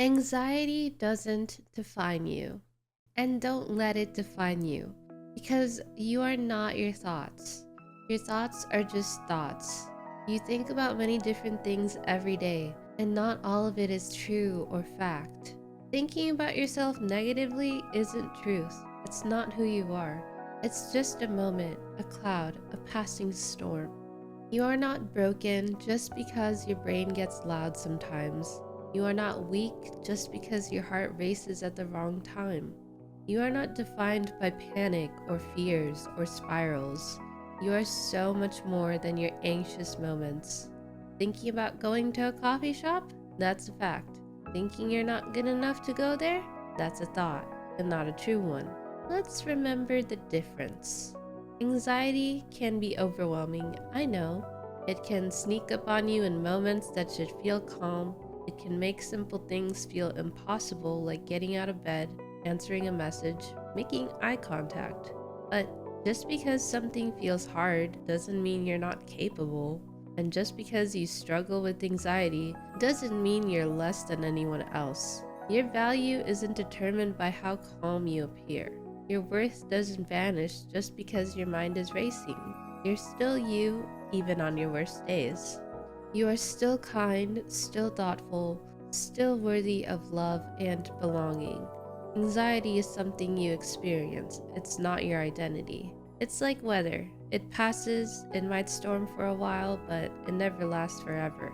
Anxiety doesn't define you, and don't let it define you, because you are not your thoughts. Your thoughts are just thoughts. You think about many different things every day, and not all of it is true or fact. Thinking about yourself negatively isn't truth. It's not who you are. It's just a moment, a cloud, a passing storm. You are not broken just because your brain gets loud sometimes. You are not weak just because your heart races at the wrong time. You are not defined by panic or fears or spirals. You are so much more than your anxious moments. Thinking about going to a coffee shop? That's a fact. Thinking you're not good enough to go there? That's a thought, and not a true one. Let's remember the difference. Anxiety can be overwhelming, I know. It can sneak up on you in moments that should feel calm. It can make simple things feel impossible, like getting out of bed, answering a message, making eye contact. But just because something feels hard doesn't mean you're not capable. And just because you struggle with anxiety doesn't mean you're less than anyone else. Your value isn't determined by how calm you appear. Your worth doesn't vanish just because your mind is racing. You're still you, even on your worst days. You are still kind, still thoughtful, still worthy of love and belonging. Anxiety is something you experience, it's not your identity. It's like weather. It passes, it might storm for a while, but it never lasts forever.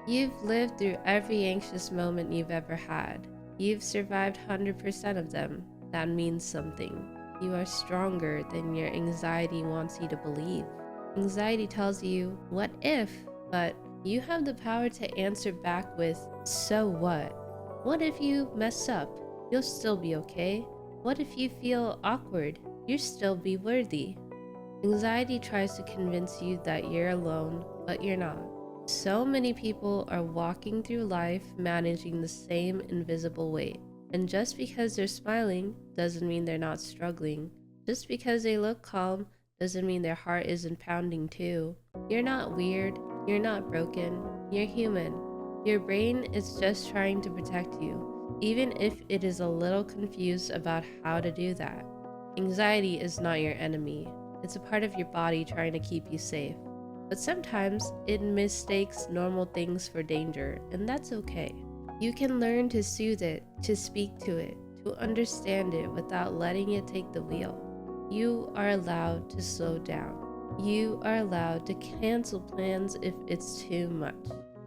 You've lived through every anxious moment you've ever had. You've survived 100% of them. That means something. You are stronger than your anxiety wants you to believe. Anxiety tells you, what if? But you have the power to answer back with, so what? What if you mess up? You'll still be okay. What if you feel awkward? You'll still be worthy. Anxiety tries to convince you that you're alone, but you're not. So many people are walking through life managing the same invisible weight. And just because they're smiling doesn't mean they're not struggling. Just because they look calm doesn't mean their heart isn't pounding too. You're not weird, you're not broken, you're human. Your brain is just trying to protect you, even if it is a little confused about how to do that. Anxiety is not your enemy. It's a part of your body trying to keep you safe. But sometimes it mistakes normal things for danger, and that's okay. You can learn to soothe it, to speak to it, to understand it without letting it take the wheel. You are allowed to slow down. You are allowed to cancel plans if it's too much.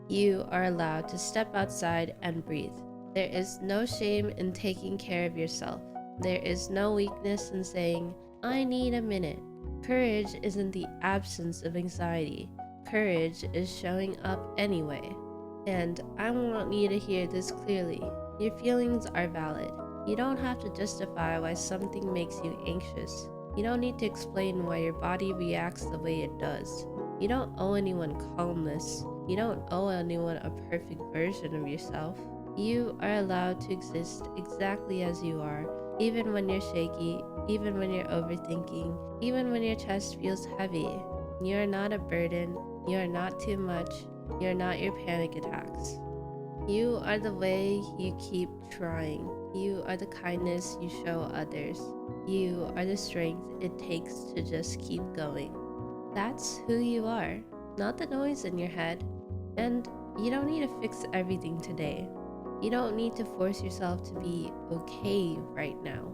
You are allowed to step outside and breathe. There is no shame in taking care of yourself. There is no weakness in saying, I need a minute. Courage isn't the absence of anxiety. Courage is showing up anyway. And I want you to hear this clearly. Your feelings are valid. You don't have to justify why something makes you anxious. You don't need to explain why your body reacts the way it does. You don't owe anyone calmness. You don't owe anyone a perfect version of yourself. You are allowed to exist exactly as you are, even when you're shaky, even when you're overthinking, even when your chest feels heavy. You are not a burden. You are not too much. You are not your panic attacks. You are the way you keep trying. You are the kindness you show others. You are the strength it takes to just keep going. That's who you are, not the noise in your head. And you don't need to fix everything today. You don't need to force yourself to be okay right now.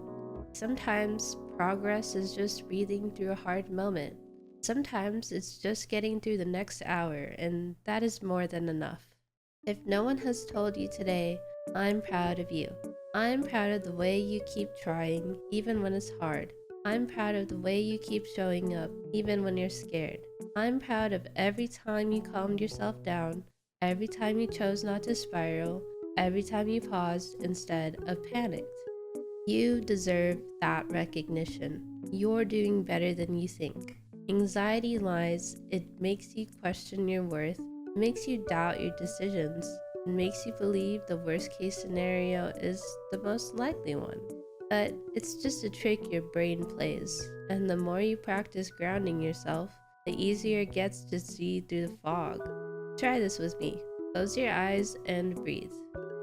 Sometimes progress is just breathing through a hard moment. Sometimes it's just getting through the next hour, and that is more than enough. If no one has told you today, I'm proud of you. I'm proud of the way you keep trying, even when it's hard. I'm proud of the way you keep showing up, even when you're scared. I'm proud of every time you calmed yourself down, every time you chose not to spiral, every time you paused instead of panicked. You deserve that recognition. You're doing better than you think. Anxiety lies, it makes you question your worth, it makes you doubt your decisions, it makes you believe the worst case scenario is the most likely one. But it's just a trick your brain plays, and the more you practice grounding yourself, the easier it gets to see through the fog. Try this with me. Close your eyes and breathe.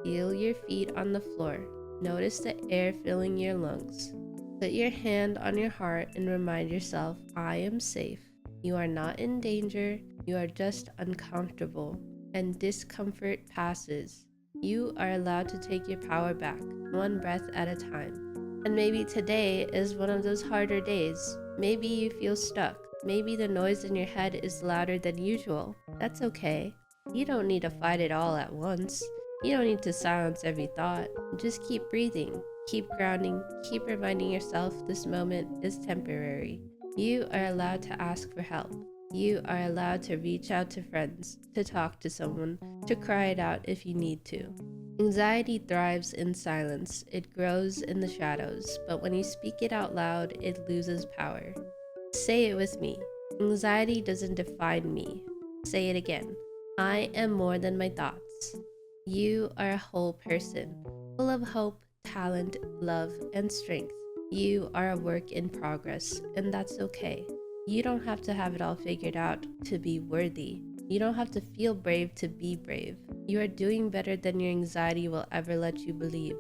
Feel your feet on the floor. Notice the air filling your lungs. Put your hand on your heart and remind yourself, I am safe. You are not in danger. You are just uncomfortable. And discomfort passes. You are allowed to take your power back, one breath at a time. And maybe today is one of those harder days. Maybe you feel stuck. Maybe the noise in your head is louder than usual. That's okay. You don't need to fight it all at once. You don't need to silence every thought. Just keep breathing, keep grounding, keep reminding yourself this moment is temporary. You are allowed to ask for help. You are allowed to reach out to friends, to talk to someone, to cry it out if you need to. Anxiety thrives in silence. It grows in the shadows, but when you speak it out loud, it loses power. Say it with me. Anxiety doesn't define me. Say it again. I am more than my thoughts. You are a whole person, full of hope, talent, love, and strength. You are a work in progress, and that's okay. You don't have to have it all figured out to be worthy. You don't have to feel brave to be brave. You are doing better than your anxiety will ever let you believe.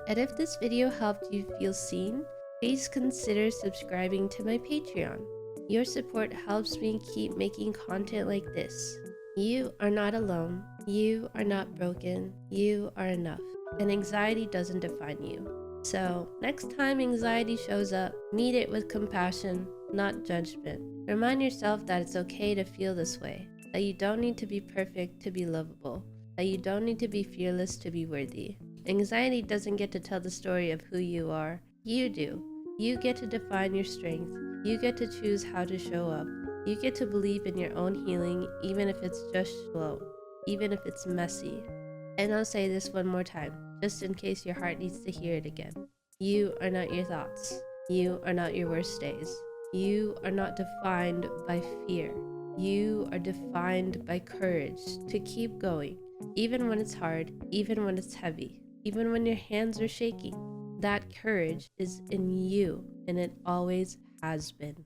And if this video helped you feel seen, please consider subscribing to my Patreon. Your support helps me keep making content like this. You are not alone. You are not broken. You are enough. And anxiety doesn't define you. So, next time anxiety shows up, meet it with compassion, not judgment. Remind yourself that it's okay to feel this way, that you don't need to be perfect to be lovable, that you don't need to be fearless to be worthy. Anxiety doesn't get to tell the story of who you are. You do. You get to define your strength. You get to choose how to show up. You get to believe in your own healing, even if it's just slow, even if it's messy. And I'll say this one more time, just in case your heart needs to hear it again. You are not your thoughts. You are not your worst days. You are not defined by fear. You are defined by courage to keep going, even when it's hard, even when it's heavy, even when your hands are shaking. That courage is in you, and it always has been.